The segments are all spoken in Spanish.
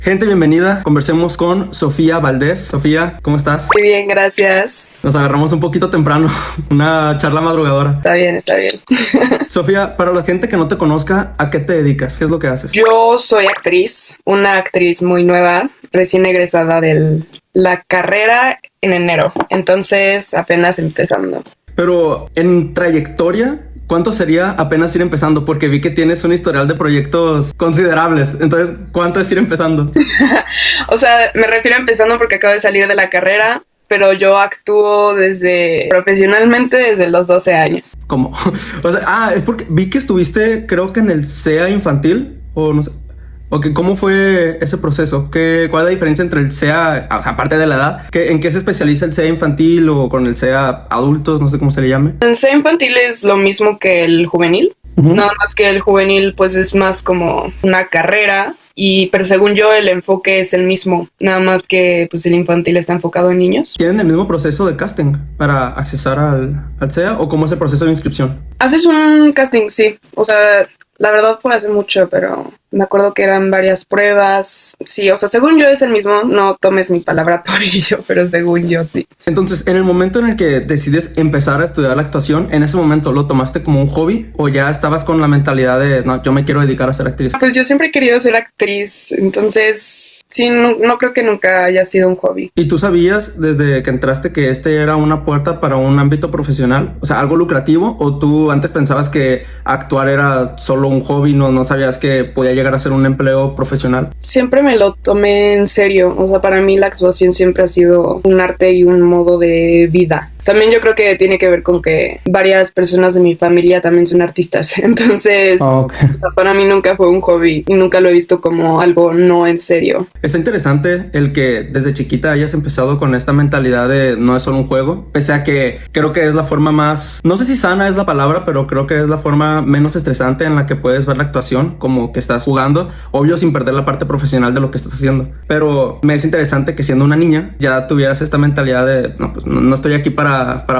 Gente, bienvenida. Conversemos con Sofía Valdés. Sofía, ¿cómo estás? Muy bien, gracias. Nos agarramos un poquito temprano, una charla madrugadora. Está bien, está bien. Sofía, para la gente que no te conozca, ¿a qué te dedicas? ¿Qué es lo que haces? Yo soy actriz, una actriz muy nueva, recién egresada de la carrera en enero, entonces apenas empezando. Pero en trayectoria, ¿cuánto sería apenas ir empezando? Porque vi que tienes un historial de proyectos considerables. Entonces, ¿cuánto es ir empezando? O sea, me refiero a empezando porque acabo de salir de la carrera, pero yo actúo profesionalmente desde los 12 años. ¿Cómo? O sea, es porque vi que estuviste, creo que en el CEA infantil, o no sé. Ok, ¿cómo fue ese proceso? ¿Cuál es la diferencia entre el SEA, aparte de la edad? ¿En qué se especializa el SEA infantil o con el SEA adultos? No sé cómo se le llame. El SEA infantil es lo mismo que el juvenil, nada más que el juvenil pues es más como una carrera. Pero según yo el enfoque es el mismo, nada más que pues el infantil está enfocado en niños. ¿Tienen el mismo proceso de casting para accesar al SEA o cómo es el proceso de inscripción? Haces un casting, sí, o sea, la verdad fue hace mucho, pero me acuerdo que eran varias pruebas. Sí, o sea, según yo es el mismo, no tomes mi palabra por ello, pero según yo sí. Entonces, en el momento en el que decides empezar a estudiar la actuación, ¿en ese momento lo tomaste como un hobby o ya estabas con la mentalidad de, no, yo me quiero dedicar a ser actriz? Pues yo siempre he querido ser actriz, entonces sí, no creo que nunca haya sido un hobby. ¿Y tú sabías desde que entraste que este era una puerta para un ámbito profesional? O sea, algo lucrativo, ¿o tú antes pensabas que actuar era solo un hobby, no sabías que podía llegar a ser un empleo profesional? Siempre me lo tomé en serio, o sea, para mí la actuación siempre ha sido un arte y un modo de vida. También yo creo que tiene que ver con que varias personas de mi familia también son artistas, entonces Okay. Para mí nunca fue un hobby y nunca lo he visto como algo no en serio. Está interesante el que desde chiquita hayas empezado con esta mentalidad de no es solo un juego, pese a que creo que es la forma más, no sé si sana es la palabra, pero creo que es la forma menos estresante en la que puedes ver la actuación, como que estás jugando, obvio sin perder la parte profesional de lo que estás haciendo. Pero me es interesante que siendo una niña ya tuvieras esta mentalidad de, no, pues no estoy aquí para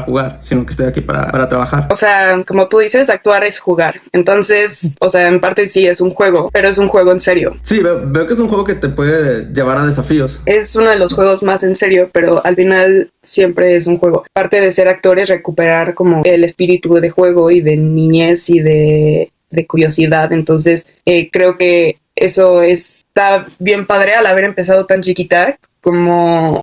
jugar, sino que estoy aquí para trabajar. O sea, como tú dices, actuar es jugar. Entonces, o sea, en parte sí es un juego, pero es un juego en serio. Sí, veo que es un juego que te puede llevar a desafíos. Es uno de los juegos más en serio, pero al final siempre es un juego. Parte de ser actor es recuperar como el espíritu de juego y de niñez y de curiosidad. Entonces, creo que eso está bien padre al haber empezado tan chiquita, como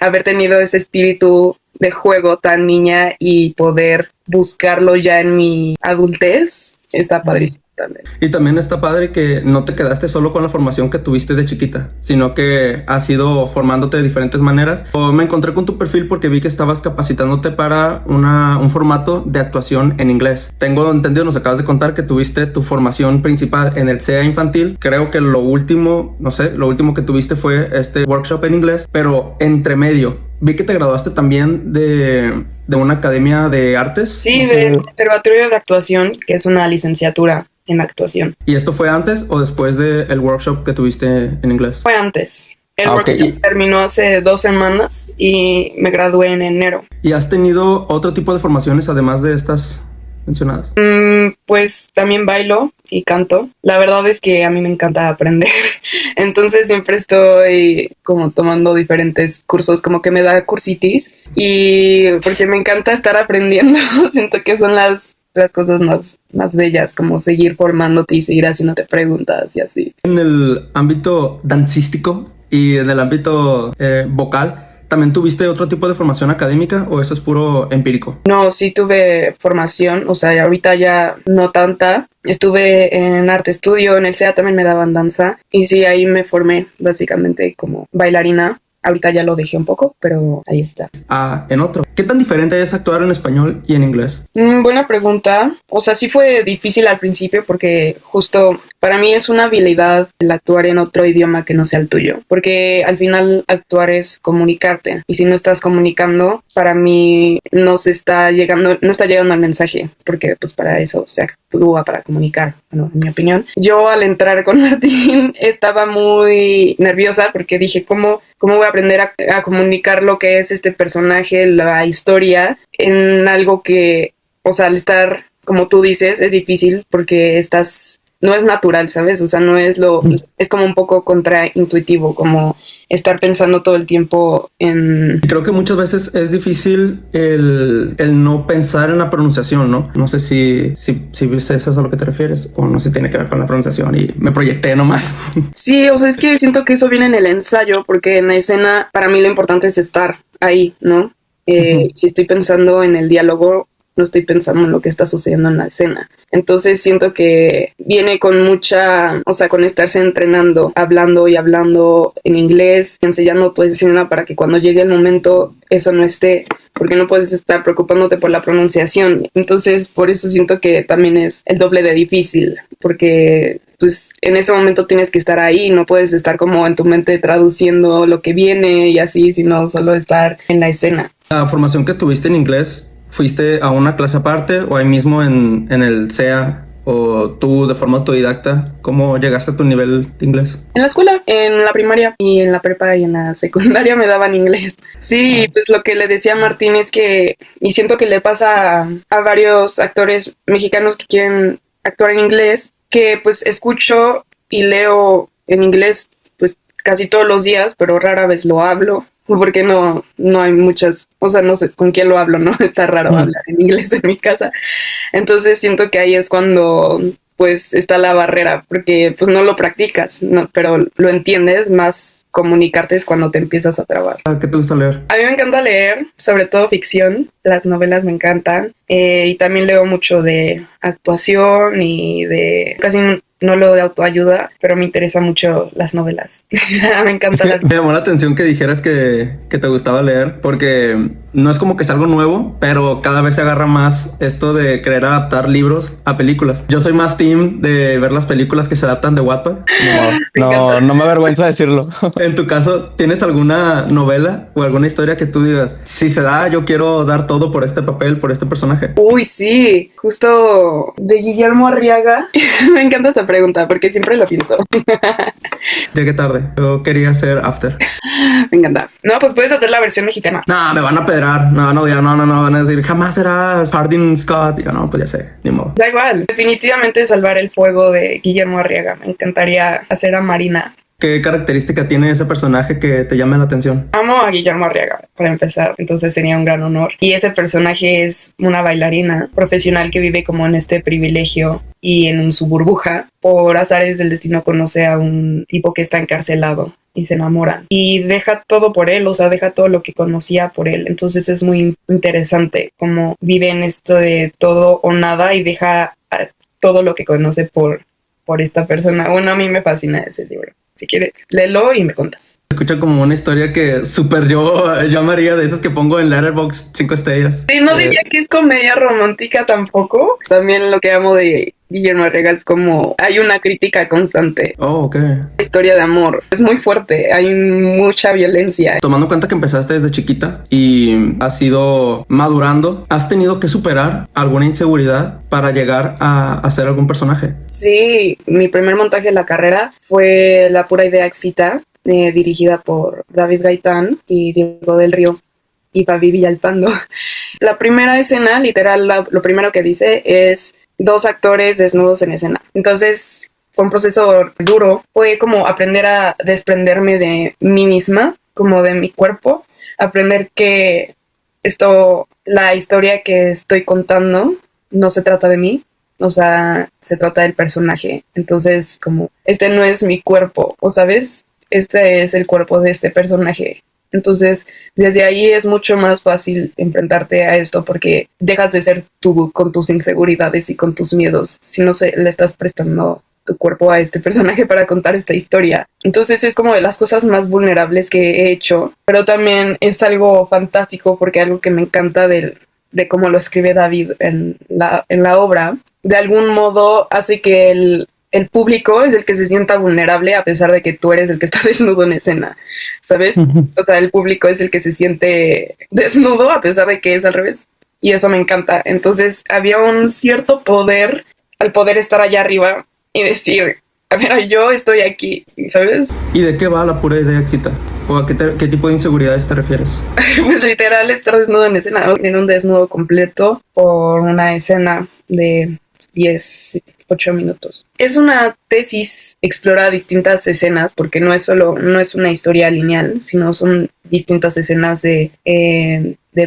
haber tenido ese espíritu de juego tan niña y poder buscarlo ya en mi adultez. Está padrísimo también. Y también está padre que no te quedaste solo con la formación que tuviste de chiquita, sino que has ido formándote de diferentes maneras. Me encontré con tu perfil porque vi que estabas capacitándote para un formato de actuación en inglés. Tengo entendido, nos acabas de contar que tuviste tu formación principal en el SEA infantil. Creo que lo último que tuviste fue este workshop en inglés, pero entre medio vi que te graduaste también de una academia de artes. Sí, no sé. del Conservatorio de Actuación, que es una licenciatura en actuación. ¿Y esto fue antes o después del workshop que tuviste en inglés? Fue antes. El Okay. workshop terminó hace 2 semanas y me gradué en enero. ¿Y has tenido otro tipo de formaciones además de estas mencionadas? Pues también bailo y canto. La verdad es que a mí me encanta aprender. Entonces siempre estoy como tomando diferentes cursos, como que me da cursitis. Y porque me encanta estar aprendiendo, siento que son las cosas más bellas, como seguir formándote y seguir haciéndote preguntas y así. En el ámbito dancístico y en el ámbito vocal, ¿también tuviste otro tipo de formación académica o eso es puro empírico? No, sí tuve formación, o sea, ahorita ya no tanta. Estuve en arte estudio, en el SEA también me daban danza y sí, ahí me formé básicamente como bailarina. Ahorita ya lo dejé un poco, pero ahí está. En otro. ¿Qué tan diferente es actuar en español y en inglés? Buena pregunta. O sea, sí fue difícil al principio porque justo para mí es una habilidad el actuar en otro idioma que no sea el tuyo. Porque al final actuar es comunicarte. Y si no estás comunicando, para mí no está llegando el mensaje. Porque pues para eso se actúa, para comunicar, bueno, en mi opinión. Yo al entrar con Martín estaba muy nerviosa porque dije, ¿cómo voy a aprender a comunicar lo que es este personaje, la historia, en algo que, o sea, al estar, como tú dices, es difícil porque estás no es natural, ¿sabes? O sea, no es es como un poco contraintuitivo, como estar pensando todo el tiempo en... Creo que muchas veces es difícil el no pensar en la pronunciación, ¿no? No sé si eso es a lo que te refieres o no sé si tiene que ver con la pronunciación y me proyecté nomás. Sí, o sea, es que siento que eso viene en el ensayo, porque en la escena para mí lo importante es estar ahí, ¿no? Si estoy pensando en el diálogo, no estoy pensando en lo que está sucediendo en la escena. Entonces siento que viene con mucha, o sea, con estarse entrenando, hablando y hablando en inglés, enseñando tu escena para que cuando llegue el momento eso no esté, porque no puedes estar preocupándote por la pronunciación. Entonces por eso siento que también es el doble de difícil, porque pues en ese momento tienes que estar ahí, no puedes estar como en tu mente traduciendo lo que viene y así, sino solo estar en la escena. La formación que tuviste en inglés, ¿fuiste a una clase aparte o ahí mismo en el CEA o tú de forma autodidacta? ¿Cómo llegaste a tu nivel de inglés? En la escuela, en la primaria y en la prepa y en la secundaria me daban inglés. Sí, pues lo que le decía a Martín es que, y siento que le pasa a varios actores mexicanos que quieren actuar en inglés, que pues escucho y leo en inglés pues casi todos los días, pero rara vez lo hablo. Porque no hay muchas, o sea, no sé con quién lo hablo, ¿no? Está raro hablar en inglés en mi casa. Entonces siento que ahí es cuando pues está la barrera, porque pues no lo practicas, ¿no? Pero lo entiendes, más comunicarte es cuando te empiezas a trabar. ¿Qué te gusta leer? A mí me encanta leer, sobre todo ficción, las novelas me encantan, y también leo mucho de actuación y de casi no lo de autoayuda, pero me interesa mucho las novelas. Me encanta leer. Me llamó la atención que dijeras que te gustaba leer, porque no es como que es algo nuevo, pero cada vez se agarra más esto de querer adaptar libros a películas. Yo soy más team de ver las películas que se adaptan de Wattpad. No me avergüenza decirlo. En tu caso, ¿tienes alguna novela o alguna historia que tú digas, si se da, yo quiero dar todo por este papel, por este personaje? Uy, sí, justo de Guillermo Arriaga. Me encanta esta pregunta porque siempre lo pienso. Llegué tarde. Yo quería hacer After. Me encanta. No, pues puedes hacer la versión mexicana. No, me van a pedrar. No, van a decir, jamás serás Hardin Scott. Y yo, no, pues ya sé, ni modo. Da igual. Definitivamente Salvar el Fuego de Guillermo Arriaga. Me encantaría hacer a Marina. ¿Qué característica tiene ese personaje que te llame la atención? Amo a Guillermo Arriaga, para empezar, entonces sería un gran honor. Y ese personaje es una bailarina profesional que vive como en este privilegio y en su burbuja. Por azares del destino conoce a un tipo que está encarcelado y se enamora. Y deja todo por él, o sea, deja todo lo que conocía por él. Entonces es muy interesante cómo vive en esto de todo o nada y deja todo lo que conoce por esta persona. Bueno, a mí me fascina ese libro. Si quieres, léelo y me contas. Escucha como una historia que súper yo amaría, de esas que pongo en Letterboxd 5 estrellas. Sí, no diría que es comedia romántica tampoco. También lo que amo de Guillermo Arriaga es como hay una crítica constante. Oh, ok. La historia de amor es muy fuerte, hay mucha violencia. Tomando en cuenta que empezaste desde chiquita y has ido madurando, ¿has tenido que superar alguna inseguridad para llegar a ser algún personaje? Sí, mi primer montaje de la carrera fue La pura idea excita, dirigida por David Gaitán y Diego del Río y Fabi Villalpando. La primera escena, literal, lo primero que dice es 2 actores desnudos en escena. Entonces fue un proceso duro, fue como aprender a desprenderme de mí misma, como de mi cuerpo, aprender que la historia que estoy contando no se trata de mí, o sea, se trata del personaje. Entonces, como, este no es mi cuerpo, o sabes, este es el cuerpo de este personaje. Entonces, desde ahí es mucho más fácil enfrentarte a esto porque dejas de ser tú con tus inseguridades y con tus miedos, si no le estás prestando tu cuerpo a este personaje para contar esta historia. Entonces es como de las cosas más vulnerables que he hecho, pero también es algo fantástico porque algo que me encanta de cómo lo escribe David en la obra, de algún modo hace que el público es el que se sienta vulnerable a pesar de que tú eres el que está desnudo en escena, ¿sabes? O sea, el público es el que se siente desnudo a pesar de que es al revés. Y eso me encanta. Entonces había un cierto poder al poder estar allá arriba y decir, a ver, yo estoy aquí, ¿sabes? ¿Y de qué va La pura idea excita? ¿O a qué tipo de inseguridades te refieres? Pues literal estar desnudo en escena, ¿no? En un desnudo completo por una escena de 10, 8 minutos. Es una tesis, explora distintas escenas, porque no es una historia lineal, sino son distintas escenas de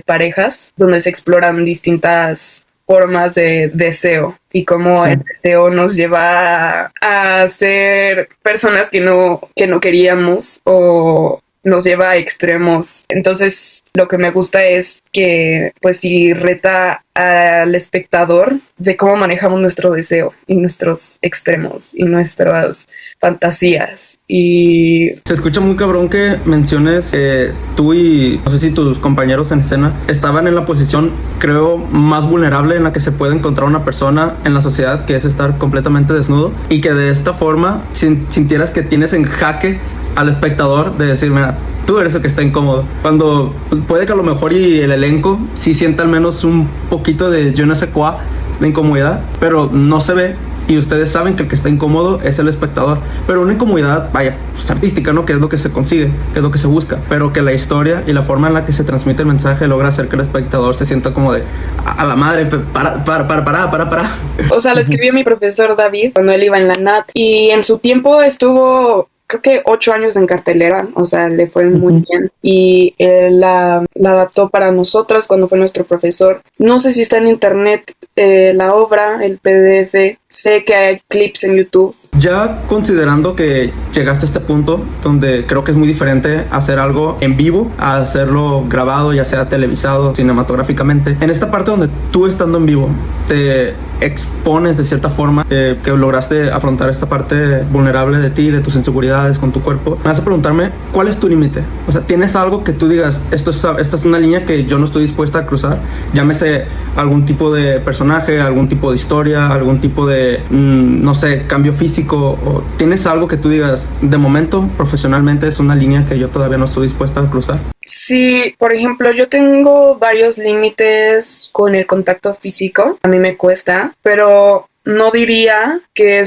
parejas, donde se exploran distintas formas de deseo y cómo el deseo nos lleva a ser personas que no queríamos o nos lleva a extremos. Entonces, lo que me gusta es que, pues, sí reta al espectador de cómo manejamos nuestro deseo y nuestros extremos y nuestras fantasías. Y se escucha muy cabrón que menciones que tú y, no sé si tus compañeros en escena, estaban en la posición, creo, más vulnerable en la que se puede encontrar una persona en la sociedad, que es estar completamente desnudo, y que de esta forma sintieras que tienes en jaque al espectador de decir, mira, tú eres el que está incómodo. Cuando puede que a lo mejor y el elenco sí sienta al menos un poquito de je ne sais quoi, de incomodidad, pero no se ve, y ustedes saben que el que está incómodo es el espectador. Pero una incomodidad, vaya, pues artística, ¿no? Que es lo que se consigue, que es lo que se busca, pero que la historia y la forma en la que se transmite el mensaje logra hacer que el espectador se sienta como de, a la madre, para. O sea, le escribió a mi profesor David cuando él iba en la NAT, y en su tiempo estuvo, creo que 8 años en cartelera, o sea, le fue muy bien. Y él la adaptó para nosotras cuando fue nuestro profesor. No sé si está en internet la obra, el PDF. Sé que hay clips en YouTube. Ya considerando que llegaste a este punto donde creo que es muy diferente hacer algo en vivo a hacerlo grabado, ya sea televisado, cinematográficamente. En esta parte donde tú estando en vivo te expones de cierta forma, que lograste afrontar esta parte vulnerable de ti, de tus inseguridades con tu cuerpo, me hace preguntarme, ¿cuál es tu límite? O sea, ¿tienes algo que tú digas, esta es una línea que yo no estoy dispuesta a cruzar? Llámese algún tipo de personaje, algún tipo de historia, algún tipo de, no sé, cambio físico, o ¿tienes algo que tú digas, de momento, profesionalmente es una línea que yo todavía no estoy dispuesta a cruzar? Sí, por ejemplo, yo tengo varios límites con el contacto físico. A mí me cuesta, pero no diría que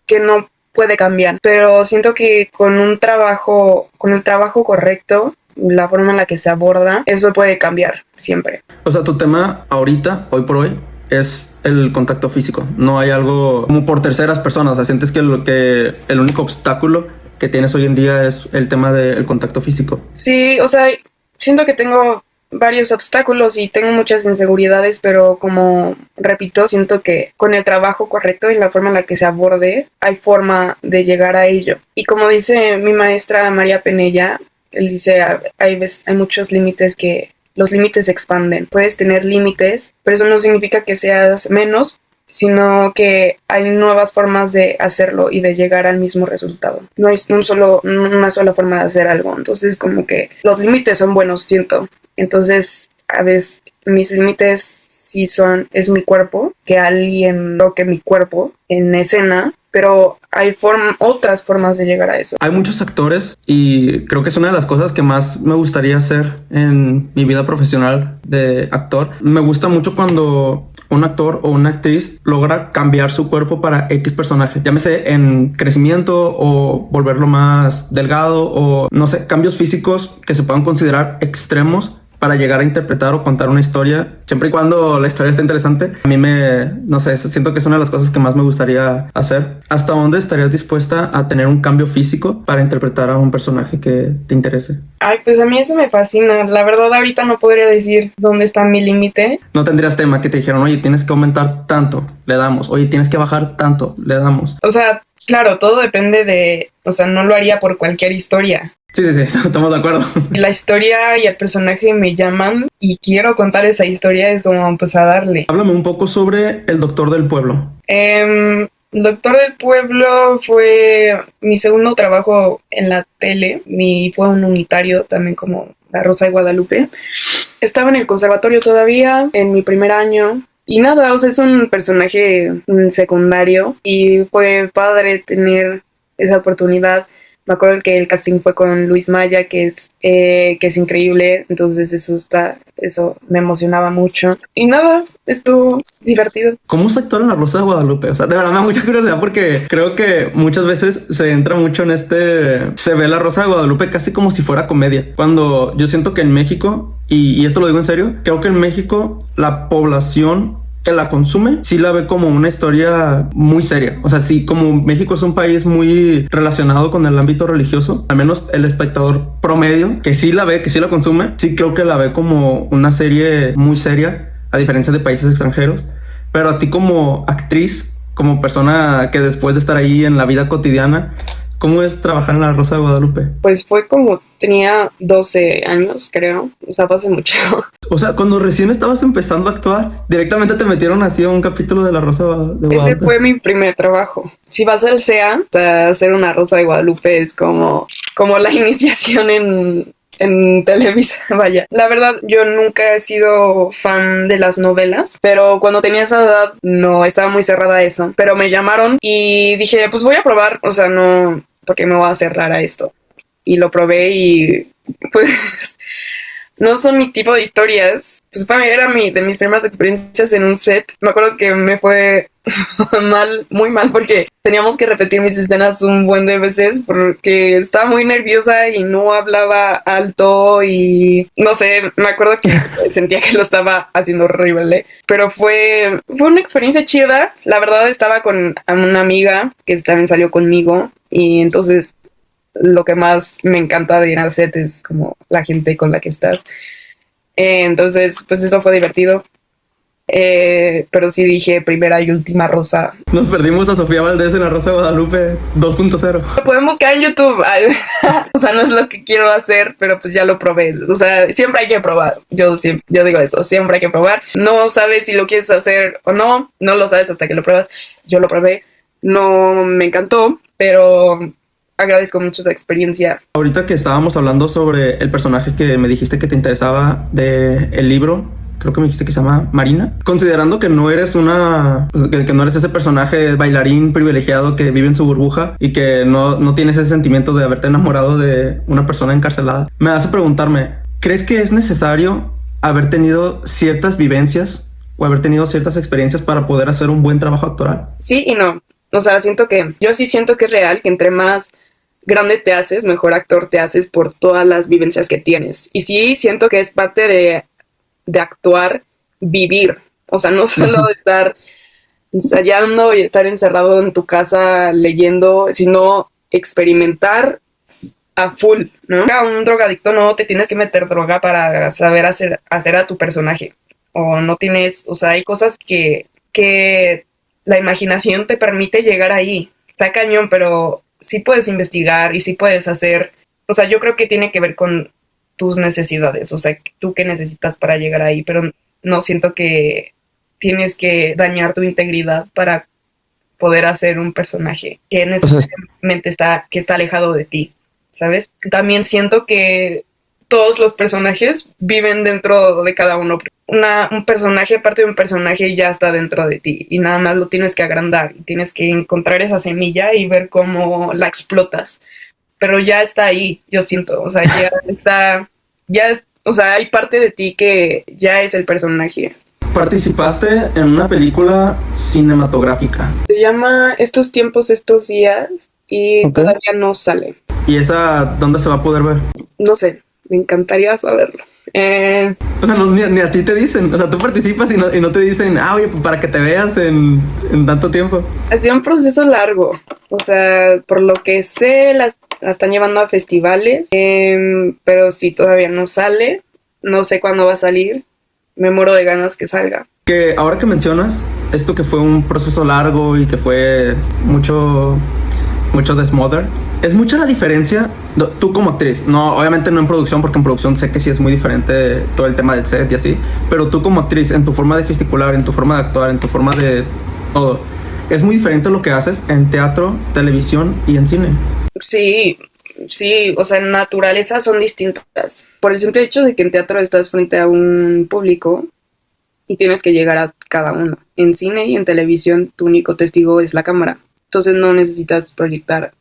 que no puede cambiar. Pero siento que con el trabajo correcto, la forma en la que se aborda, eso puede cambiar siempre. O sea, tu tema ahorita, hoy por hoy, es el contacto físico. No hay algo como por terceras personas. O sea, sientes que el único obstáculo que tienes hoy en día es el tema del contacto físico. Sí, o sea, siento que tengo varios obstáculos y tengo muchas inseguridades, pero como repito, siento que con el trabajo correcto y la forma en la que se aborde, hay forma de llegar a ello. Y como dice mi maestra María Penella, él dice, hay muchos límites que los límites se expanden. Puedes tener límites, pero eso no significa que seas menos, sino que hay nuevas formas de hacerlo y de llegar al mismo resultado. No hay una sola forma de hacer algo. Entonces, como que los límites son buenos, siento. Entonces, a veces mis límites sí es mi cuerpo, que alguien toque mi cuerpo en escena, pero hay otras formas de llegar a eso. Hay muchos actores y creo que es una de las cosas que más me gustaría hacer en mi vida profesional de actor. Me gusta mucho cuando un actor o una actriz logra cambiar su cuerpo para X personaje, llámese en crecimiento o volverlo más delgado, o no sé, cambios físicos que se puedan considerar extremos para llegar a interpretar o contar una historia, siempre y cuando la historia esté interesante. A mí no sé, siento que es una de las cosas que más me gustaría hacer. ¿Hasta dónde estarías dispuesta a tener un cambio físico para interpretar a un personaje que te interese? Ay, pues a mí eso me fascina. La verdad, ahorita no podría decir dónde está mi límite. ¿No tendrías tema que te dijeron, oye, tienes que aumentar tanto, le damos? Oye, tienes que bajar tanto, le damos? O sea, claro, todo depende o sea, no lo haría por cualquier historia. Sí, estamos de acuerdo. La historia y el personaje me llaman y quiero contar esa historia, es como pues a darle. Háblame un poco sobre El Doctor del Pueblo. El Doctor del Pueblo fue mi segundo trabajo en la tele. Fue un unitario también como La Rosa de Guadalupe. Estaba en el conservatorio todavía, en mi primer año. Y nada, o sea, es un personaje secundario y fue padre tener esa oportunidad. Me acuerdo que el casting fue con Luis Maya, que es increíble, entonces eso me emocionaba mucho. Y nada, estuvo divertido. ¿Cómo se actúa en La Rosa de Guadalupe? O sea, de verdad me da mucha curiosidad porque creo que muchas veces se entra mucho en se ve La Rosa de Guadalupe casi como si fuera comedia. Cuando yo siento que en México, y esto lo digo en serio, creo que en México la población que la consume sí la ve como una historia muy seria. O sea, sí, como México es un país muy relacionado con el ámbito religioso, al menos el espectador promedio que sí la ve, que sí la consume, sí creo que la ve como una serie muy seria, a diferencia de países extranjeros. Pero a ti como actriz, como persona que después de estar ahí en la vida cotidiana, ¿cómo es trabajar en La Rosa de Guadalupe? Pues fue como tenía 12 años, creo. O sea, fue hace mucho. O sea, cuando recién estabas empezando a actuar, directamente te metieron así a un capítulo de La Rosa de Guadalupe. Ese fue mi primer trabajo. Si vas al CEA, o sea, hacer una Rosa de Guadalupe es como la iniciación en Televisa, vaya. La verdad, yo nunca he sido fan de las novelas, pero cuando tenía esa edad no estaba muy cerrada a eso. Pero me llamaron y dije, pues voy a probar, o sea, no, porque me voy a cerrar a esto. Y lo probé y pues no son mi tipo de historias. Pues era de mis primeras experiencias en un set. Me acuerdo que me fue mal, muy mal, porque teníamos que repetir mis escenas un buen de veces porque estaba muy nerviosa y no hablaba alto y no sé, me acuerdo que sentía que lo estaba haciendo horrible, pero fue una experiencia chida. La verdad, estaba con una amiga que también salió conmigo y entonces lo que más me encanta de ir al set es como la gente con la que estás. Entonces, pues eso fue divertido. Pero sí dije primera y última Rosa. Nos perdimos a Sofía Valdés en La Rosa de Guadalupe 2.0. Lo podemos buscar en YouTube. O sea, no es lo que quiero hacer, pero pues ya lo probé. O sea, siempre hay que probar. Yo digo eso, siempre hay que probar. No sabes si lo quieres hacer o no. No lo sabes hasta que lo pruebas. Yo lo probé. No me encantó, pero agradezco mucho esa experiencia. Ahorita que estábamos hablando sobre el personaje que me dijiste que te interesaba del libro, creo que me dijiste que se llama Marina. Considerando que no eres que no eres ese personaje bailarín privilegiado que vive en su burbuja y que no tienes ese sentimiento de haberte enamorado de una persona encarcelada, me hace preguntarme, ¿crees que es necesario haber tenido ciertas vivencias o haber tenido ciertas experiencias para poder hacer un buen trabajo actoral? Sí y no. O sea, yo sí siento que es real, que entre más grande te haces, mejor actor te haces por todas las vivencias que tienes. Y sí siento que es parte de actuar, vivir. O sea, no solo estar ensayando y estar encerrado en tu casa leyendo, sino experimentar a full, ¿no? A un drogadicto no te tienes que meter droga para saber hacer a tu personaje. O no tienes, o sea, hay cosas que la imaginación te permite llegar ahí. Está cañón, pero sí puedes investigar y sí puedes hacer. O sea, yo creo que tiene que ver con tus necesidades. O sea, tú qué necesitas para llegar ahí, pero no siento que tienes que dañar tu integridad para poder hacer un personaje que necesariamente está alejado de ti, ¿sabes? También siento que todos los personajes viven dentro de cada uno. Un personaje, parte de un personaje ya está dentro de ti y nada más lo tienes que agrandar y tienes que encontrar esa semilla y ver cómo la explotas. Pero ya está ahí, yo siento, o sea, ya está, o sea, hay parte de ti que ya es el personaje. Participaste en una película cinematográfica. Se llama Estos tiempos, estos días y todavía no sale. ¿Y esa dónde se va a poder ver? No sé, me encantaría saberlo. O sea, ni a ti te dicen, o sea, tú participas y no te dicen, oye, para que te veas en tanto tiempo. Ha sido un proceso largo, o sea, por lo que sé, la están llevando a festivales, pero sí, todavía no sale, no sé cuándo va a salir, me muero de ganas que salga. Que ahora que mencionas esto que fue un proceso largo y que fue mucho desmother, ¿es mucha la diferencia tú como actriz? No, obviamente no en producción, porque en producción sé que sí es muy diferente todo el tema del set y así, pero tú como actriz, en tu forma de gesticular, en tu forma de actuar, en tu forma de todo, ¿es muy diferente lo que haces en teatro, televisión y en cine? Sí, o sea, en naturaleza son distintas. Por el simple hecho de que en teatro estás frente a un público y tienes que llegar a cada uno. En cine y en televisión tu único testigo es la cámara. Entonces no necesitas proyectar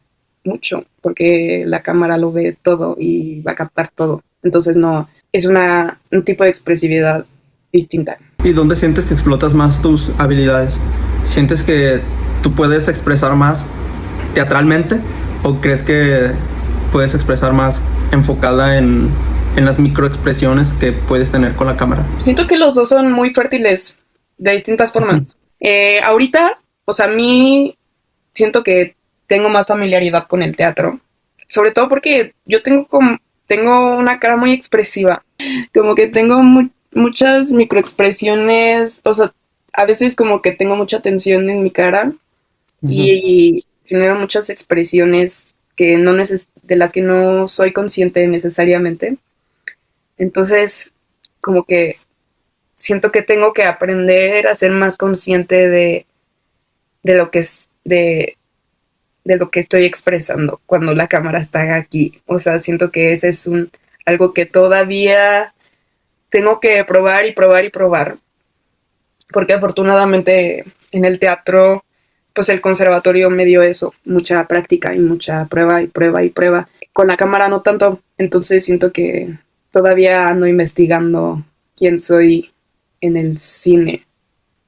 mucho porque la cámara lo ve todo y va a captar todo. Entonces no, es un tipo de expresividad distinta. ¿Y dónde sientes que explotas más tus habilidades? ¿Sientes que tú puedes expresar más teatralmente o crees que puedes expresar más enfocada en las microexpresiones que puedes tener con la cámara? Siento que los dos son muy fértiles de distintas formas. Ahorita, o sea, a mí siento que tengo más familiaridad con el teatro, sobre todo porque yo tengo una cara muy expresiva, como que tengo muchas microexpresiones, o sea, a veces como que tengo mucha tensión en mi cara y genero muchas expresiones que de las que no soy consciente necesariamente. Entonces, como que siento que tengo que aprender a ser más consciente de lo que es, de lo que estoy expresando cuando la cámara está aquí. O sea, siento que ese es algo que todavía tengo que probar y probar y probar. Porque afortunadamente en el teatro, pues el conservatorio me dio eso, mucha práctica y mucha prueba y prueba y prueba. Con la cámara no tanto, entonces siento que todavía ando investigando quién soy en el cine.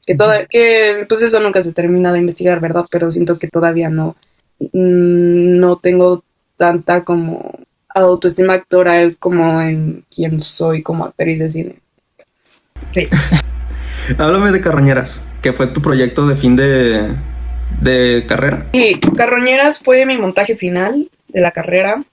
Que pues eso nunca se termina de investigar, ¿verdad? Pero siento que todavía no tengo tanta como autoestima actoral como en quién soy como actriz de cine. Sí. Háblame de Carroñeras, que fue tu proyecto de fin de carrera. Sí, Carroñeras fue mi montaje final de la carrera.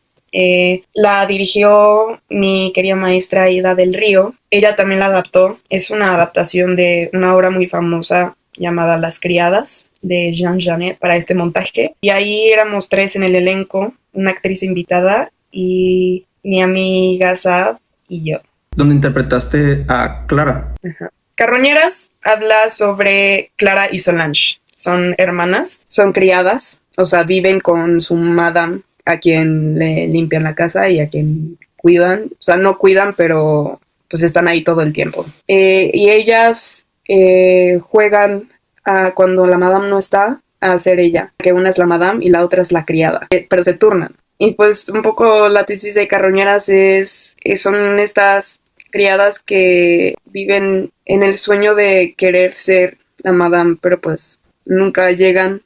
La dirigió mi querida maestra Ida del Río. Ella también la adaptó. Es una adaptación de una obra muy famosa llamada Las Criadas, de Jean Genet, para este montaje. Y ahí éramos 3 en el elenco, una actriz invitada y mi amiga Saab y yo. Donde interpretaste a Clara. Ajá. Carroñeras habla sobre Clara y Solange. Son hermanas, son criadas, o sea, viven con su madame, a quien le limpian la casa y a quien cuidan. O sea, no cuidan, pero pues están ahí todo el tiempo. Y ellas juegan cuando la madame no está, a ser ella. Que una es la madame y la otra es la criada. Pero se turnan. Y pues un poco la tesis de Carroñeras son estas criadas que viven en el sueño de querer ser la madame, pero pues nunca llegan,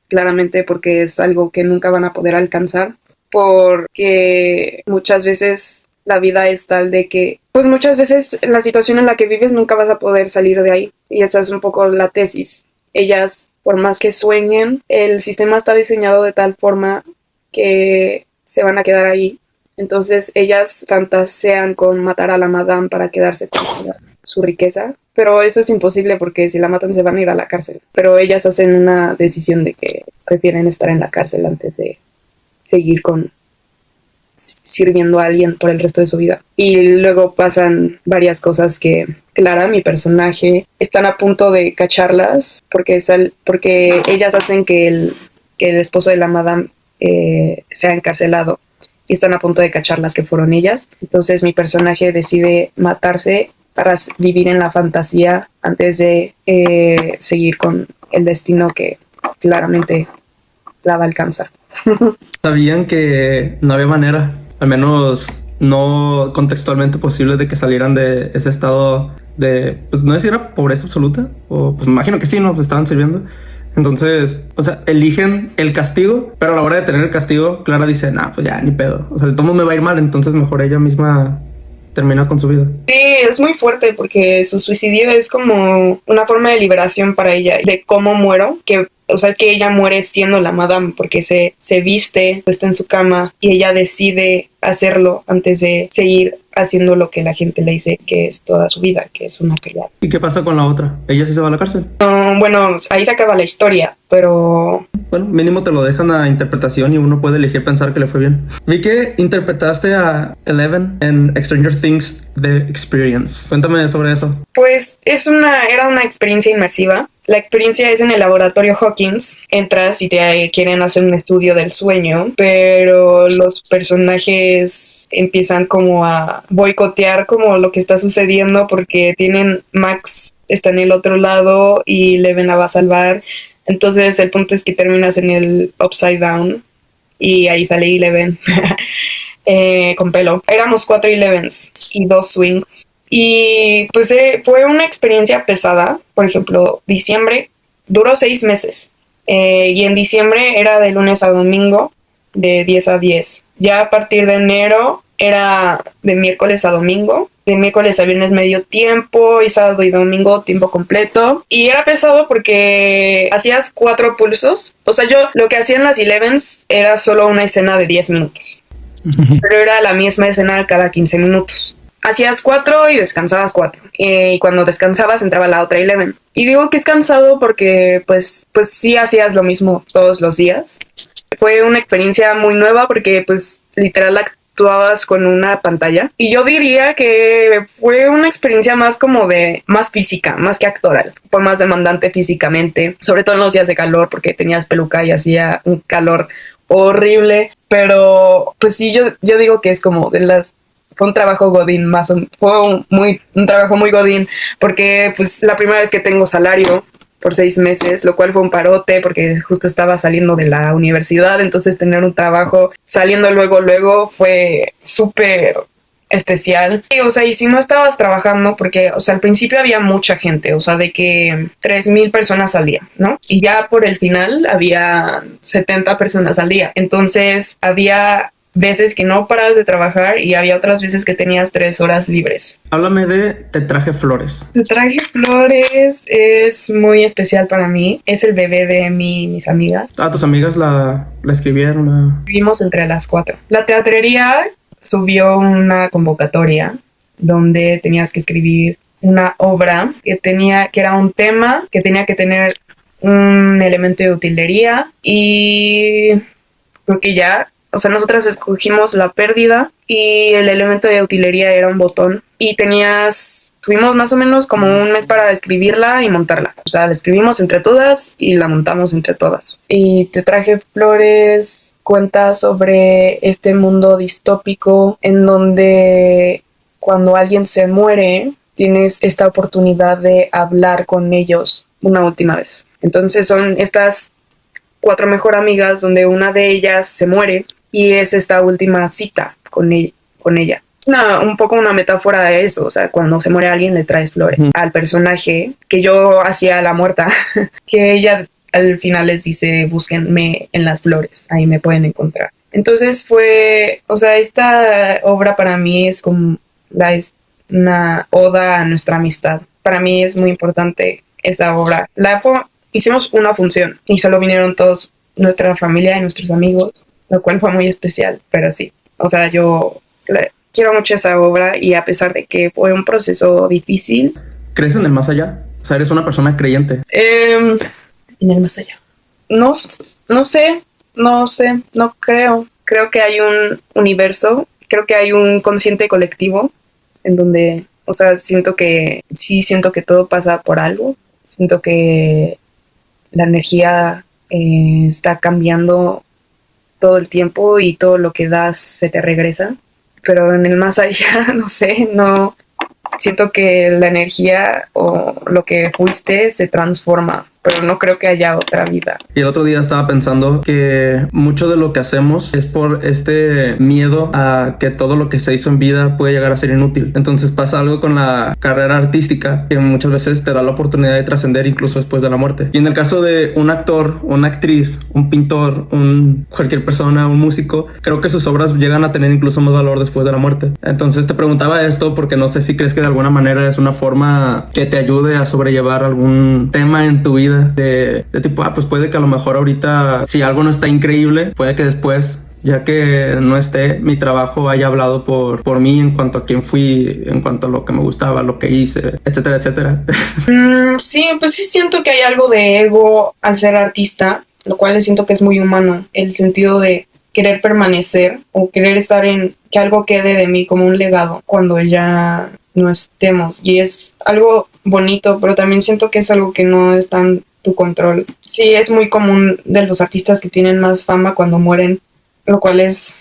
claramente porque es algo que nunca van a poder alcanzar, porque muchas veces la vida es tal de que, pues muchas veces la situación en la que vives nunca vas a poder salir de ahí, y esa es un poco la tesis. Ellas, por más que sueñen, el sistema está diseñado de tal forma que se van a quedar ahí. Entonces ellas fantasean con matar a la madame para quedarse con su riqueza, pero eso es imposible porque si la matan se van a ir a la cárcel. Pero ellas hacen una decisión de que prefieren estar en la cárcel antes de seguir sirviendo a alguien por el resto de su vida. Y luego pasan varias cosas que Clara, mi personaje, están a punto de cacharlas porque ellas hacen que el esposo de la madame sea encarcelado. Y están a punto de cacharlas que fueron ellas. Entonces mi personaje decide matarse para vivir en la fantasía antes de seguir con el destino que claramente la va a alcanzar. Sabían que no había manera, al menos no contextualmente posible, de que salieran de ese estado de, pues no sé si era pobreza absoluta, o pues me imagino que sí, ¿no? Pues estaban sirviendo. Entonces, o sea, eligen el castigo, pero a la hora de tener el castigo, Clara dice, nah, pues ya, ni pedo. O sea, el tomo me va a ir mal, entonces mejor ella misma termina con su vida. Sí, es muy fuerte porque su suicidio es como una forma de liberación para ella, de cómo muero, o sea, es que ella muere siendo la madame porque se viste, está en su cama y ella decide hacerlo antes de seguir haciendo lo que la gente le dice que es toda su vida, que es una criada. ¿Y qué pasa con la otra? ¿Ella sí se va a la cárcel? Bueno, ahí se acaba la historia, pero... Bueno, mínimo te lo dejan a interpretación y uno puede elegir pensar que le fue bien. Vi que interpretaste a Eleven en Stranger Things The Experience. Cuéntame sobre eso. Pues era una experiencia inmersiva. La experiencia es en el laboratorio Hawkins. Entras y te quieren hacer un estudio del sueño, pero los personajes empiezan como a boicotear como lo que está sucediendo porque Max está en el otro lado y Eleven la va a salvar. Entonces el punto es que terminas en el Upside Down y ahí sale Eleven con pelo. Éramos 4 Elevens y 2 Swings. Y pues fue una experiencia pesada. Por ejemplo, diciembre duró 6 meses. Y en diciembre era de lunes a domingo. de 10 a 10. Ya a partir de enero era de miércoles a domingo, de miércoles a viernes medio tiempo y sábado y domingo tiempo completo. Y era pesado porque hacías 4 pulsos. O sea, yo lo que hacía en las 11s era solo una escena de 10 minutos. Pero era la misma escena cada 15 minutos. Hacías 4 y descansabas 4. Y cuando descansabas entraba la otra 11. Y digo que es cansado porque pues sí hacías lo mismo todos los días. Fue una experiencia muy nueva porque pues literal actuabas con una pantalla. Y yo diría que fue una experiencia más como de más física, más que actoral. Fue más demandante físicamente, sobre todo en los días de calor porque tenías peluca y hacía un calor horrible. Pero pues sí, yo digo que es como de las... Fue un trabajo godín fue un trabajo muy godín porque pues la primera vez que tengo salario por 6 meses, lo cual fue un parote porque justo estaba saliendo de la universidad, entonces tener un trabajo saliendo luego fue súper especial. Y, o sea, y si no estabas trabajando, porque, o sea, al principio había mucha gente, o sea, de que 3,000 personas al día, ¿no? Y ya por el final había 70 personas al día. Entonces había veces que no parabas de trabajar y había otras veces que tenías 3 horas libres. Háblame de Te traje flores. Te traje flores es muy especial para mí. Es el bebé de mis amigas. Ah, tus amigas la escribieron. Vivimos entre las 4. La teatrería subió una convocatoria donde tenías que escribir una obra que era un tema, que tenía que tener un elemento de utilería y creo que ya, o sea, nosotras escogimos la pérdida y el elemento de utilería era un botón y tuvimos más o menos como un mes para escribirla y montarla. O sea, la escribimos entre todas y la montamos entre todas. Y Te traje flores cuenta sobre este mundo distópico en donde cuando alguien se muere tienes esta oportunidad de hablar con ellos una última vez. Entonces son estas 4 mejor amigas donde una de ellas se muere y es esta última cita con ella. Un poco una metáfora de eso, o sea, cuando se muere alguien le traes flores al personaje que yo hacía la muerta, que ella al final les dice búsquenme en las flores, ahí me pueden encontrar. Entonces esta obra para mí es como una oda a nuestra amistad. Para mí es muy importante esta obra. Hicimos una función y solo vinieron todos nuestra familia y nuestros amigos, lo cual fue muy especial, pero sí, o sea, yo quiero mucho esa obra y a pesar de que fue un proceso difícil. ¿Crees en el más allá? O sea, eres una persona creyente. En el más allá. No sé, no creo. Creo que hay un universo, creo que hay un consciente colectivo en donde, o sea, siento que todo pasa por algo. Siento que la energía está cambiando todo el tiempo y todo lo que das se te regresa. Pero en el más allá, no sé, no siento que la energía o lo que fuiste se transforma, pero no creo que haya otra vida. Y el otro día estaba pensando que mucho de lo que hacemos es por este miedo a que todo lo que se hizo en vida puede llegar a ser inútil. Entonces pasa algo con la carrera artística que muchas veces te da la oportunidad de trascender incluso después de la muerte. Y en el caso de un actor, una actriz, un pintor, cualquier persona, un músico, creo que sus obras llegan a tener incluso más valor después de la muerte. Entonces te preguntaba esto porque no sé si crees que de alguna manera es una forma que te ayude a sobrellevar algún tema en tu vida. De tipo, pues puede que a lo mejor ahorita, si algo no está increíble, puede que después, ya que no esté, mi trabajo haya hablado por mí en cuanto a quién fui, en cuanto a lo que me gustaba, lo que hice, etcétera, etcétera. Sí, pues sí siento que hay algo de ego al ser artista, lo cual siento que es muy humano, el sentido de querer permanecer o querer estar en que algo quede de mí como un legado cuando ya no estemos, y es algo bonito, pero también siento que es algo que no está en tu control. Sí, es muy común de los artistas que tienen más fama cuando mueren, lo cual es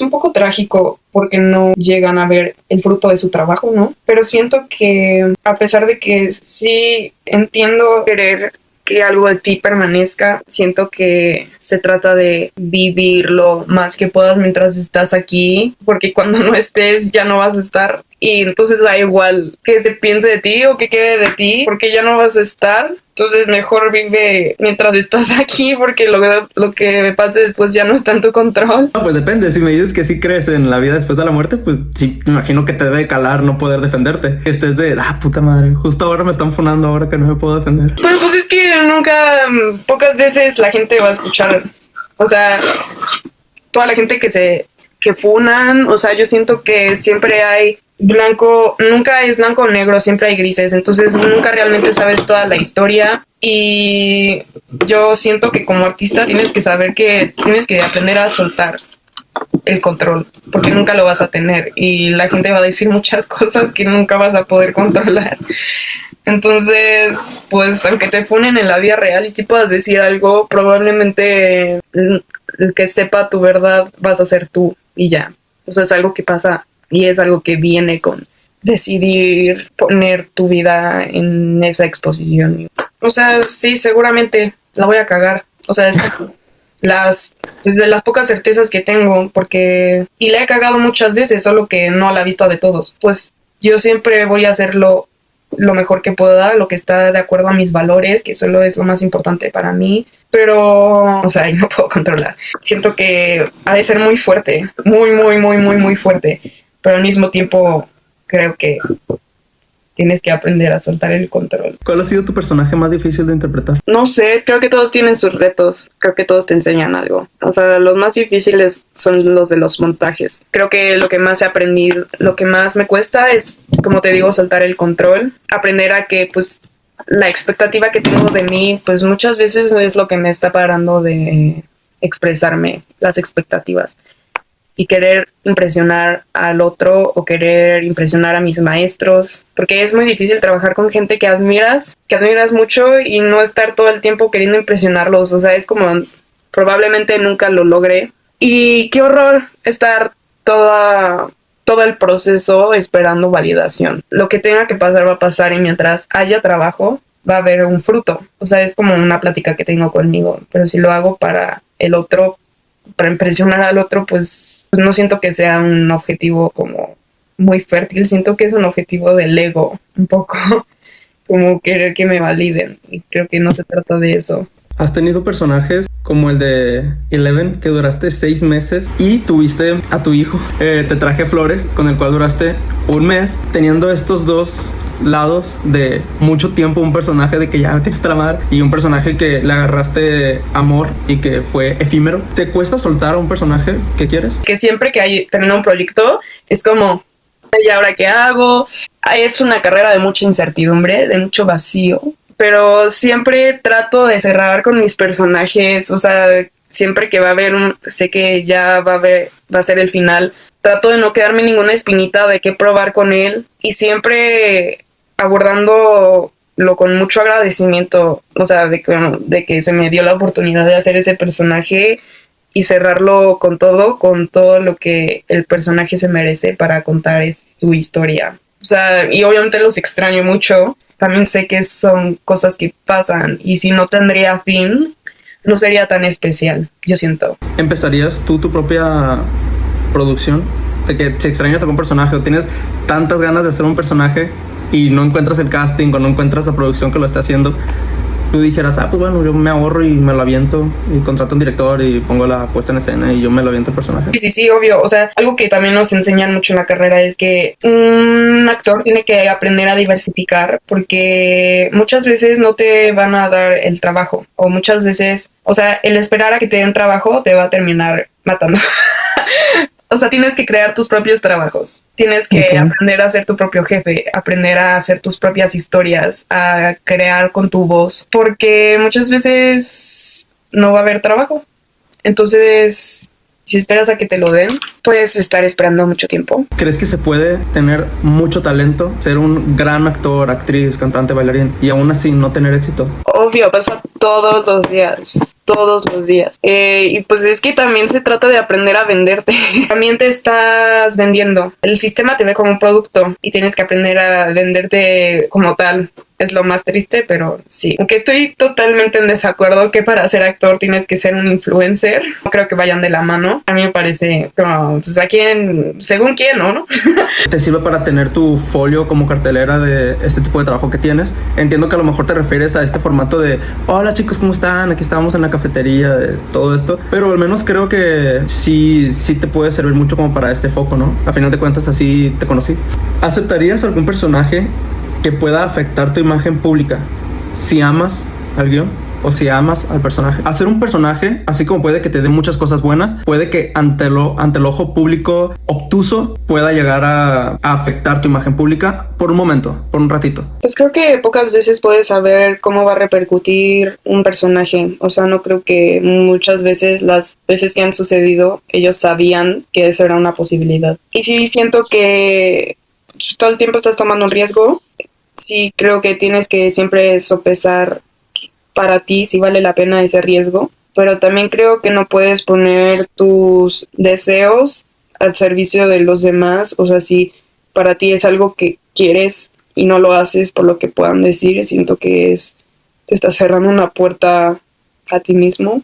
un poco trágico porque no llegan a ver el fruto de su trabajo, ¿no? Pero siento que a pesar de que sí entiendo querer que algo de ti permanezca, siento que se trata de vivir lo más que puedas mientras estás aquí, porque cuando no estés ya no vas a estar. Y entonces da igual que se piense de ti o que quede de ti, porque ya no vas a estar. Entonces mejor vive mientras estás aquí, porque lo que pase después ya no está en tu control. No, pues depende. Si me dices que sí crees en la vida después de la muerte, pues sí, me imagino que te debe calar no poder defenderte. Que estés de, puta madre, justo ahora me están funando, ahora que no me puedo defender. Pero pues es que pocas veces la gente va a escuchar. O sea, toda la gente que funan, o sea, yo siento que siempre hay blanco, nunca es blanco o negro, siempre hay grises, entonces nunca realmente sabes toda la historia. Y yo siento que como artista tienes que saber que tienes que aprender a soltar el control, porque nunca lo vas a tener y la gente va a decir muchas cosas que nunca vas a poder controlar. Entonces, pues aunque te funen en la vida real y si puedas decir algo, probablemente el que sepa tu verdad vas a ser tú y ya. O sea, es algo que pasa y es algo que viene con decidir poner tu vida en esa exposición. O sea, sí, seguramente la voy a cagar. O sea, es de las pocas certezas que tengo, porque y la he cagado muchas veces, solo que no a la vista de todos. Pues yo siempre voy a hacerlo lo mejor que pueda, lo que está de acuerdo a mis valores, que solo es lo más importante para mí, pero, o sea, no puedo controlar. Siento que ha de ser muy fuerte, muy fuerte, pero al mismo tiempo creo que tienes que aprender a soltar el control. ¿Cuál ha sido tu personaje más difícil de interpretar? No sé, creo que todos tienen sus retos, creo que todos te enseñan algo. O sea, los más difíciles son los de los montajes. Creo que lo que más he aprendido, lo que más me cuesta es, como te digo, soltar el control, aprender a que, pues, la expectativa que tengo de mí, pues muchas veces es lo que me está parando de expresarme, las expectativas. Y querer impresionar al otro o querer impresionar a mis maestros, porque es muy difícil trabajar con gente que admiras mucho y no estar todo el tiempo queriendo impresionarlos. O sea, es como probablemente nunca lo logré. Y qué horror estar todo el proceso esperando validación. Lo que tenga que pasar va a pasar y mientras haya trabajo va a haber un fruto. O sea, es como una plática que tengo conmigo, pero si lo hago para el otro, para impresionar al otro, pues no siento que sea un objetivo como muy fértil, siento que es un objetivo del ego, un poco como querer que me validen, y creo que no se trata de eso. ¿Has tenido personajes como el de Eleven, que duraste 6 meses y tuviste a tu hijo? Te traje flores, con el cual duraste 1 mes, teniendo estos dos lados de mucho tiempo, un personaje de que ya me tienes la madre y un personaje que le agarraste amor y que fue efímero. ¿Te cuesta soltar a un personaje que quieres? Que siempre que termina un proyecto es como, ¿y ahora qué hago? Es una carrera de mucha incertidumbre, de mucho vacío, pero siempre trato de cerrar con mis personajes. O sea, siempre que va a haber sé que ya va a ser el final, trato de no quedarme ninguna espinita de qué probar con él y siempre abordándolo con mucho agradecimiento, o sea, de que se me dio la oportunidad de hacer ese personaje y cerrarlo con todo lo que el personaje se merece para contar su historia. O sea, y obviamente los extraño mucho, también sé que son cosas que pasan y si no tendría fin, no sería tan especial, yo siento. ¿Empezarías tú tu propia producción? De que si extrañas a algún personaje o tienes tantas ganas de hacer un personaje y no encuentras el casting o no encuentras la producción que lo está haciendo, tú dijeras, pues bueno, yo me ahorro y me lo aviento y contrato a un director y pongo la puesta en escena y yo me lo aviento el personaje. Sí, obvio. O sea, algo que también nos enseñan mucho en la carrera es que un actor tiene que aprender a diversificar, porque muchas veces no te van a dar el trabajo, o muchas veces, o sea, el esperar a que te den trabajo te va a terminar matando. O sea, tienes que crear tus propios trabajos. Tienes que aprender a ser tu propio jefe, aprender a hacer tus propias historias, a crear con tu voz, porque muchas veces no va a haber trabajo. Entonces, si esperas a que te lo den, puedes estar esperando mucho tiempo. ¿Crees que se puede tener mucho talento, ser un gran actor, actriz, cantante, bailarín y aún así no tener éxito? Obvio, pasa todos los días. todos los días. Y pues es que también se trata de aprender a venderte. También te estás vendiendo. El sistema te ve como un producto y tienes que aprender a venderte como tal. Es lo más triste, pero sí. Aunque estoy totalmente en desacuerdo que para ser actor tienes que ser un influencer. No creo que vayan de la mano. A mí me parece como, pues a quién, según quién, ¿no? Te sirve para tener tu folio como cartelera de este tipo de trabajo que tienes. Entiendo que a lo mejor te refieres a este formato de hola chicos, ¿cómo están? Aquí estamos en la cafetería, de todo esto. Pero al menos creo que sí te puede servir mucho como para este foco, ¿no? A final de cuentas así te conocí. ¿Aceptarías algún personaje que pueda afectar tu imagen pública si amas al guión o si amas al personaje? Hacer un personaje, así como puede que te dé muchas cosas buenas, puede que ante el ojo público obtuso pueda llegar a afectar tu imagen pública por un momento, por un ratito. Pues creo que pocas veces puedes saber cómo va a repercutir un personaje. O sea, no creo que muchas veces, las veces que han sucedido, ellos sabían que eso era una posibilidad. Y sí siento que todo el tiempo estás tomando un riesgo. Sí creo que tienes que siempre sopesar para ti si vale la pena ese riesgo, pero también creo que no puedes poner tus deseos al servicio de los demás. O sea, si para ti es algo que quieres y no lo haces por lo que puedan decir, siento que te estás cerrando una puerta a ti mismo.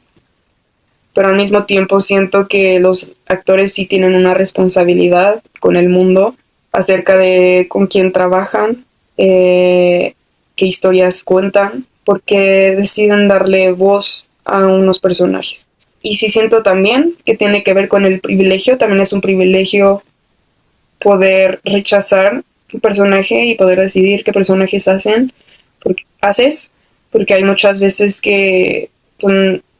Pero al mismo tiempo siento que los actores sí tienen una responsabilidad con el mundo acerca de con quién trabajan, qué historias cuentan, porque deciden darle voz a unos personajes. Y sí siento también que tiene que ver con el privilegio. También es un privilegio poder rechazar un personaje y poder decidir qué personajes haces, porque hay muchas veces que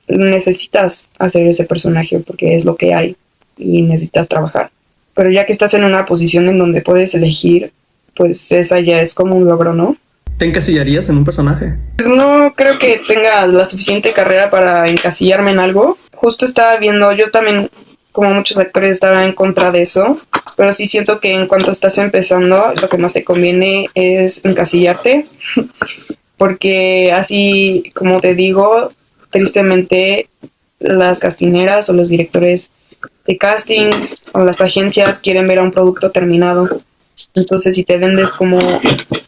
necesitas hacer ese personaje porque es lo que hay y necesitas trabajar. Pero ya que estás en una posición en donde puedes elegir, pues esa ya es como un logro, ¿no? ¿Te encasillarías en un personaje? Pues no creo que tenga la suficiente carrera para encasillarme en algo. Justo estaba viendo, yo también, como muchos actores, estaba en contra de eso, pero sí siento que en cuanto estás empezando, lo que más te conviene es encasillarte, porque así, como te digo, tristemente las castineras o los directores de casting o las agencias quieren ver a un producto terminado. Entonces, si te vendes como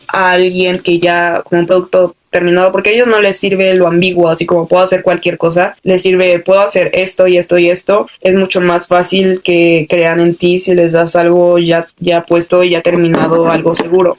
a alguien que ya, como un producto terminado, porque a ellos no les sirve lo ambiguo, así como puedo hacer cualquier cosa, les sirve, puedo hacer esto y esto y esto. Es mucho más fácil que crean en ti si les das algo ya puesto y ya terminado, algo seguro.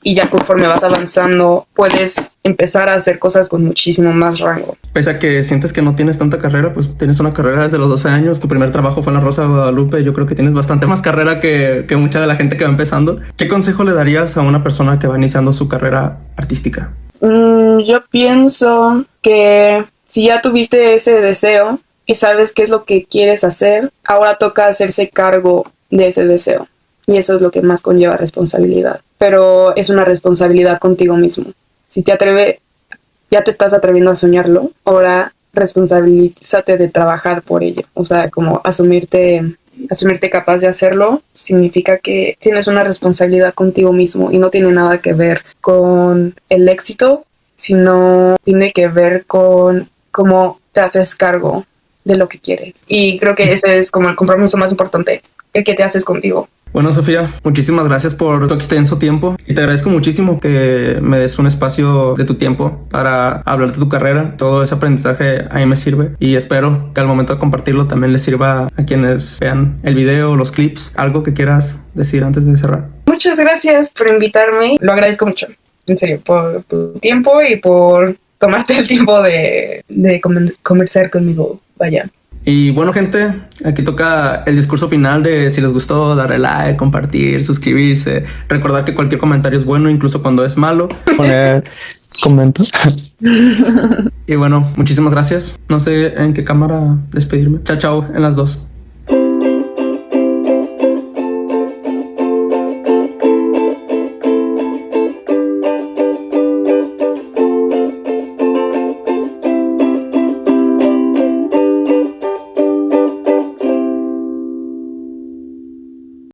Y ya conforme vas avanzando, puedes empezar a hacer cosas con muchísimo más rango. Pese a que sientes que no tienes tanta carrera, pues tienes una carrera desde los 12 años. Tu primer trabajo fue en La Rosa de Guadalupe. Yo creo que tienes bastante más carrera que mucha de la gente que va empezando. ¿Qué consejo le darías a una persona que va iniciando su carrera artística? Yo pienso que si ya tuviste ese deseo y sabes qué es lo que quieres hacer, ahora toca hacerse cargo de ese deseo. Y eso es lo que más conlleva responsabilidad. Pero es una responsabilidad contigo mismo. Si ya te estás atreviendo a soñarlo, ahora responsabilízate de trabajar por ello. O sea, como asumirte capaz de hacerlo significa que tienes una responsabilidad contigo mismo y no tiene nada que ver con el éxito, sino tiene que ver con cómo te haces cargo de lo que quieres. Y creo que ese es como el compromiso más importante, el que te haces contigo. Bueno, Sofía, muchísimas gracias por tu extenso tiempo y te agradezco muchísimo que me des un espacio de tu tiempo para hablar de tu carrera. Todo ese aprendizaje a mí me sirve y espero que al momento de compartirlo también les sirva a quienes vean el video, los clips. ¿Algo que quieras decir antes de cerrar? Muchas gracias por invitarme. Lo agradezco mucho, en serio, por tu tiempo y por tomarte el tiempo de conversar conmigo. Vaya. Y bueno, gente, aquí toca el discurso final de si les gustó, darle like, compartir, suscribirse, recordar que cualquier comentario es bueno, incluso cuando es malo. Poner comentarios. Y bueno, muchísimas gracias. No sé en qué cámara despedirme. Chao, chao, en las dos.